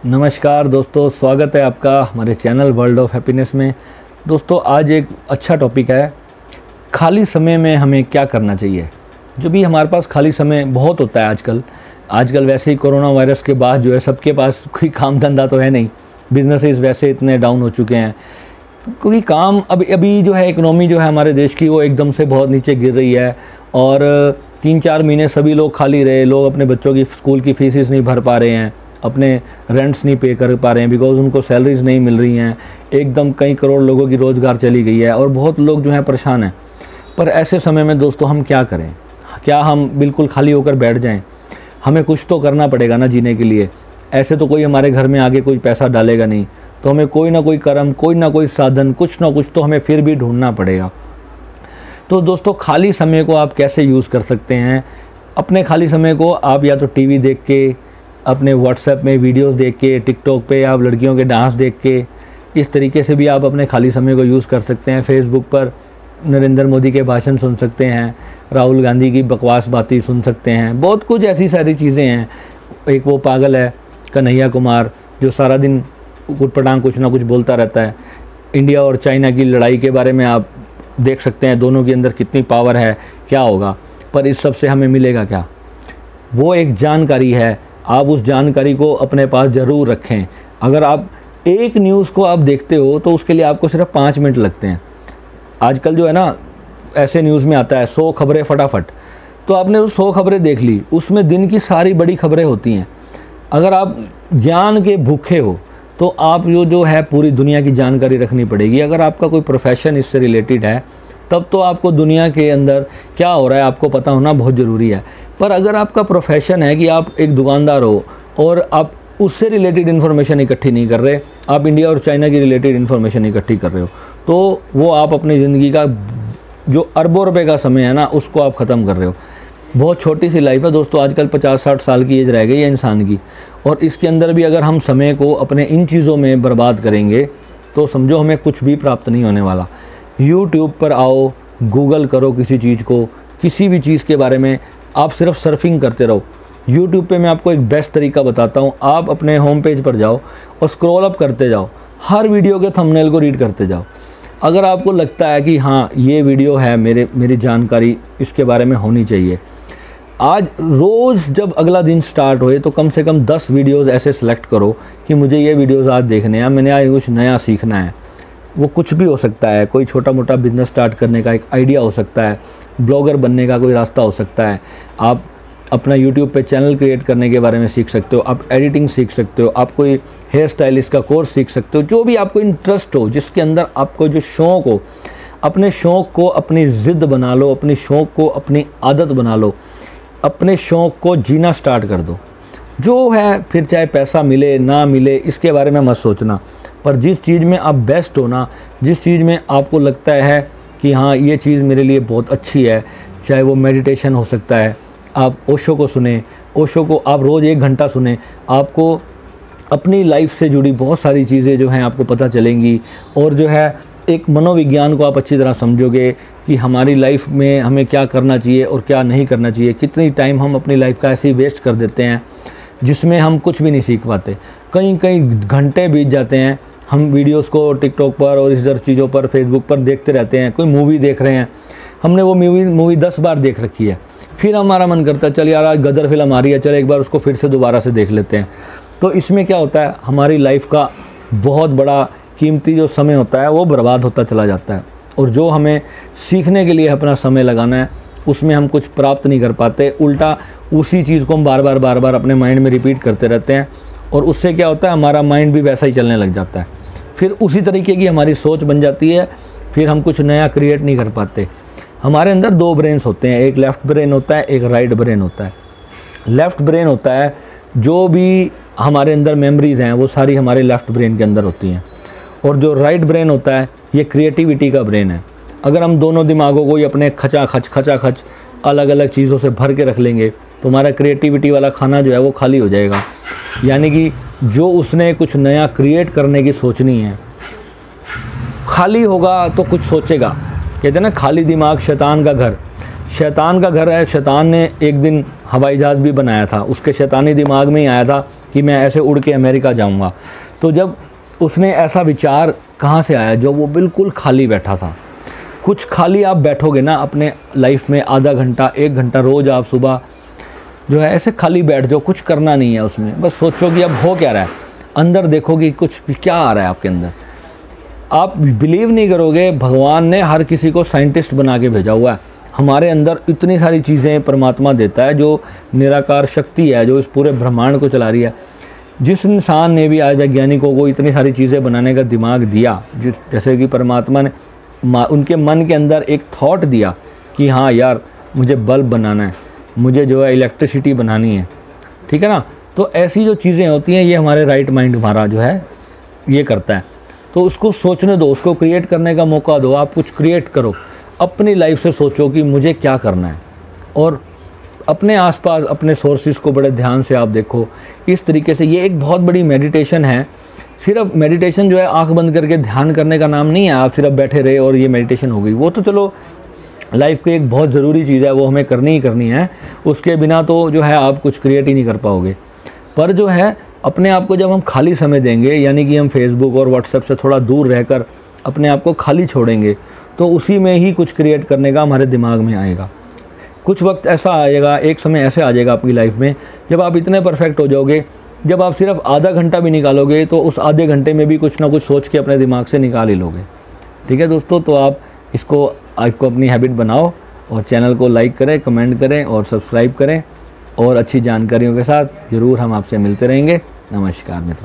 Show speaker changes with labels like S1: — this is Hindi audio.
S1: नमस्कार दोस्तों, स्वागत है आपका हमारे चैनल वर्ल्ड ऑफ हैप्पीनेस में। दोस्तों आज एक अच्छा टॉपिक है, खाली समय में हमें क्या करना चाहिए। जो भी हमारे पास खाली समय बहुत होता है आजकल वैसे ही कोरोना वायरस के बाद जो है सबके पास कोई काम धंधा तो है नहीं, बिजनेसेस वैसे इतने डाउन हो चुके हैं क्योंकि काम अभी जो है इकोनॉमी जो है हमारे देश की वो एकदम से बहुत नीचे गिर रही है और 3-4 महीने सभी लोग खाली रहे। लोग अपने बच्चों की स्कूल की फीसेस नहीं भर पा रहे हैं, अपने रेंट्स नहीं पे कर पा रहे हैं बिकॉज़ उनको सैलरीज नहीं मिल रही हैं। एकदम कई करोड़ लोगों की रोज़गार चली गई है और बहुत लोग जो हैं परेशान हैं। पर ऐसे समय में दोस्तों हम क्या करें? क्या हम बिल्कुल खाली होकर बैठ जाएं? हमें कुछ तो करना पड़ेगा ना जीने के लिए। ऐसे तो कोई हमारे घर में आगे कोई पैसा डालेगा नहीं, तो हमें कोई ना कोई कर्म, कोई ना कोई साधन, कुछ ना कुछ तो हमें फिर भी ढूंढना पड़ेगा। तो दोस्तों खाली समय को आप कैसे यूज़ कर सकते हैं? अपने खाली समय को आप या तो टीवी देख के, अपने व्हाट्सएप में वीडियोस देख के, टिकटॉक पे आप लड़कियों के डांस देख के, इस तरीके से भी आप अपने खाली समय को यूज़ कर सकते हैं। फेसबुक पर नरेंद्र मोदी के भाषण सुन सकते हैं, राहुल गांधी की बकवास बातें सुन सकते हैं, बहुत कुछ ऐसी सारी चीज़ें हैं। एक वो पागल है कन्हैया कुमार जो सारा दिन कुटपटांग कुछ ना कुछ बोलता रहता है। इंडिया और चाइना की लड़ाई के बारे में आप देख सकते हैं, दोनों के अंदर कितनी पावर है, क्या होगा। पर इस सब से हमें मिलेगा क्या? वो एक जानकारी है, आप उस जानकारी को अपने पास ज़रूर रखें। अगर आप एक न्यूज़ को आप देखते हो तो उसके लिए आपको सिर्फ 5 मिनट लगते हैं। आजकल जो है ना ऐसे न्यूज़ में आता है 100 खबरें फटाफट, तो आपने वो 100 खबरें देख ली, उसमें दिन की सारी बड़ी खबरें होती हैं। अगर आप ज्ञान के भूखे हो तो आप जो है पूरी दुनिया की जानकारी रखनी पड़ेगी। अगर आपका कोई प्रोफेशन इससे रिलेटेड है तब तो आपको दुनिया के अंदर क्या हो रहा है आपको पता होना बहुत ज़रूरी है। पर अगर आपका प्रोफेशन है कि आप एक दुकानदार हो और आप उससे रिलेटेड इन्फॉर्मेशन इकट्ठी नहीं कर रहे, आप इंडिया और चाइना की रिलेटेड इन्फॉर्मेशन इकट्ठी कर रहे हो, तो वो आप अपनी ज़िंदगी का जो अरबों रुपए का समय है ना उसको आप ख़त्म कर रहे हो। बहुत छोटी सी लाइफ है दोस्तों, आजकल 50-60 साल की एज रह गई है इंसान की, और इसके अंदर भी अगर हम समय को अपने इन चीज़ों में बर्बाद करेंगे तो समझो हमें कुछ भी प्राप्त नहीं होने वाला। यूट्यूब पर आओ, गूगल करो किसी चीज़ को, किसी भी चीज़ के बारे में आप सिर्फ सर्फिंग करते रहो। यूट्यूब पे मैं आपको एक बेस्ट तरीका बताता हूँ, आप अपने होम पेज पर जाओ और स्क्रॉल अप करते जाओ, हर वीडियो के थंबनेल को रीड करते जाओ। अगर आपको लगता है कि हाँ ये वीडियो है मेरी जानकारी इसके बारे में होनी चाहिए, आज रोज़ जब अगला दिन स्टार्ट होए तो कम से कम 10 वीडियोज़ ऐसे सेलेक्ट करो कि मुझे ये वीडियोज़ आज देखने हैं, मैंने आज कुछ नया सीखना है। वो कुछ भी हो सकता है, कोई छोटा मोटा बिजनेस स्टार्ट करने का एक आइडिया हो सकता है, ब्लॉगर बनने का कोई रास्ता हो सकता है, आप अपना यूट्यूब पे चैनल क्रिएट करने के बारे में सीख सकते हो, आप एडिटिंग सीख सकते हो, आप कोई हेयर स्टाइलिस्ट का कोर्स सीख सकते हो। जो भी आपको इंटरेस्ट हो, जिसके अंदर आपको जो शौक़ हो, अपने शौक़ को अपनी ज़िद बना लो, अपने शौक़ को अपनी आदत बना लो, अपने शौक़ को जीना स्टार्ट कर दो। जो है फिर चाहे पैसा मिले ना मिले इसके बारे में मत सोचना, पर जिस चीज़ में आप बेस्ट हो ना, जिस चीज़ में आपको लगता है कि हाँ ये चीज़ मेरे लिए बहुत अच्छी है, चाहे वो मेडिटेशन हो सकता है, आप ओशो को सुने, ओशो को आप रोज़ 1 घंटा सुने, आपको अपनी लाइफ से जुड़ी बहुत सारी चीज़ें जो हैं आपको पता चलेंगी, और जो है एक मनोविज्ञान को आप अच्छी तरह समझोगे कि हमारी लाइफ में हमें क्या करना चाहिए और क्या नहीं करना चाहिए। कितनी टाइम हम अपनी लाइफ का ऐसे ही वेस्ट कर देते हैं जिसमें हम कुछ भी नहीं सीख पाते, कई घंटे बीत जाते हैं, हम वीडियोस को टिकटॉक पर और इधर चीज़ों पर फेसबुक पर देखते रहते हैं। कोई मूवी देख रहे हैं, हमने वो मूवी 10 बार देख रखी है, फिर हमारा मन करता है चल यार आज गदर फिल्म आ रही है, चल एक बार उसको फिर से दोबारा से देख लेते हैं। तो इसमें क्या होता है, हमारी लाइफ का बहुत बड़ा कीमती जो समय होता है वो बर्बाद होता चला जाता है, और जो हमें सीखने के लिए अपना समय लगाना है उसमें हम कुछ प्राप्त नहीं कर पाते। उल्टा उसी चीज़ को हम बार बार अपने माइंड में रिपीट करते रहते हैं, और उससे क्या होता है हमारा माइंड भी वैसा ही चलने लग जाता है, फिर उसी तरीके की हमारी सोच बन जाती है, फिर हम कुछ नया क्रिएट नहीं कर पाते। हमारे अंदर 2 ब्रेन्स होते हैं, एक लेफ़्ट ब्रेन होता है, एक राइट ब्रेन होता है। लेफ़्ट ब्रेन होता है जो भी हमारे अंदर मेमोरीज़ हैं वो सारी हमारे लेफ़्ट ब्रेन के अंदर होती हैं, और जो राइट ब्रेन होता है ये क्रिएटिविटी का ब्रेन है। अगर हम दोनों दिमागों को ही अपने खचाखच अलग अलग चीज़ों से भर के रख लेंगे तो हमारा क्रिएटिविटी वाला खाना जो है वो खाली हो जाएगा। यानी कि जो उसने कुछ नया क्रिएट करने की सोचनी है, खाली होगा तो कुछ सोचेगा। कहते हैं ना खाली दिमाग शैतान का घर, शैतान का घर है। शैतान ने एक दिन हवाई जहाज़ भी बनाया था, उसके शैतानी दिमाग में ही आया था कि मैं ऐसे उड़ के अमेरिका जाऊंगा। तो जब उसने ऐसा विचार कहाँ से आया, जो वो बिल्कुल खाली बैठा था। कुछ खाली आप बैठोगे ना अपने लाइफ में, आधा घंटा 1 घंटा रोज़ आप सुबह जो है ऐसे खाली बैठ जाओ, कुछ करना नहीं है उसमें, बस सोचो कि अब हो क्या रहा है, अंदर देखो कि कुछ क्या आ रहा है आपके अंदर। आप बिलीव नहीं करोगे, भगवान ने हर किसी को साइंटिस्ट बना के भेजा हुआ है। हमारे अंदर इतनी सारी चीज़ें परमात्मा देता है, जो निराकार शक्ति है, जो इस पूरे ब्रह्मांड को चला रही है। जिस इंसान ने भी आज वैज्ञानिकों को इतनी सारी चीज़ें बनाने का दिमाग दिया, जैसे कि परमात्मा ने उनके मन के अंदर एक थॉट दिया कि हाँ यार मुझे बल्ब बनाना है, मुझे जो है इलेक्ट्रिसिटी बनानी है, ठीक है ना। तो ऐसी जो चीज़ें होती हैं, ये हमारे राइट माइंड हमारा जो है ये करता है। तो उसको सोचने दो, उसको क्रिएट करने का मौका दो। आप कुछ क्रिएट करो, अपनी लाइफ से सोचो कि मुझे क्या करना है, और अपने आसपास अपने सोर्सेज को बड़े ध्यान से आप देखो। इस तरीके से ये एक बहुत बड़ी मेडिटेशन है। सिर्फ मेडिटेशन जो है आंख बंद करके ध्यान करने का नाम नहीं है, आप सिर्फ बैठे रहे और ये मेडिटेशन हो गई। वो तो चलो लाइफ की एक बहुत ज़रूरी चीज़ है, वो हमें करनी ही करनी है, उसके बिना तो जो है आप कुछ क्रिएट ही नहीं कर पाओगे। पर जो है अपने आप को जब हम खाली समय देंगे, यानी कि हम फेसबुक और व्हाट्सएप से थोड़ा दूर रहकर अपने आप को खाली छोड़ेंगे, तो उसी में ही कुछ क्रिएट करने का हमारे दिमाग में आएगा। कुछ वक्त ऐसा आएगा, एक समय ऐसे आ जाएगा आपकी लाइफ में, जब आप इतने परफेक्ट हो जाओगे, जब आप सिर्फ आधा घंटा भी निकालोगे तो उस आधे घंटे में भी कुछ ना कुछ सोच के अपने दिमाग से निकाल ही लोगे। ठीक है दोस्तों, तो आप इसको अपनी हैबिट बनाओ, और चैनल को लाइक करें, कमेंट करें और सब्सक्राइब करें, और अच्छी जानकारियों के साथ ज़रूर हम आपसे मिलते रहेंगे। नमस्कार मित्रों।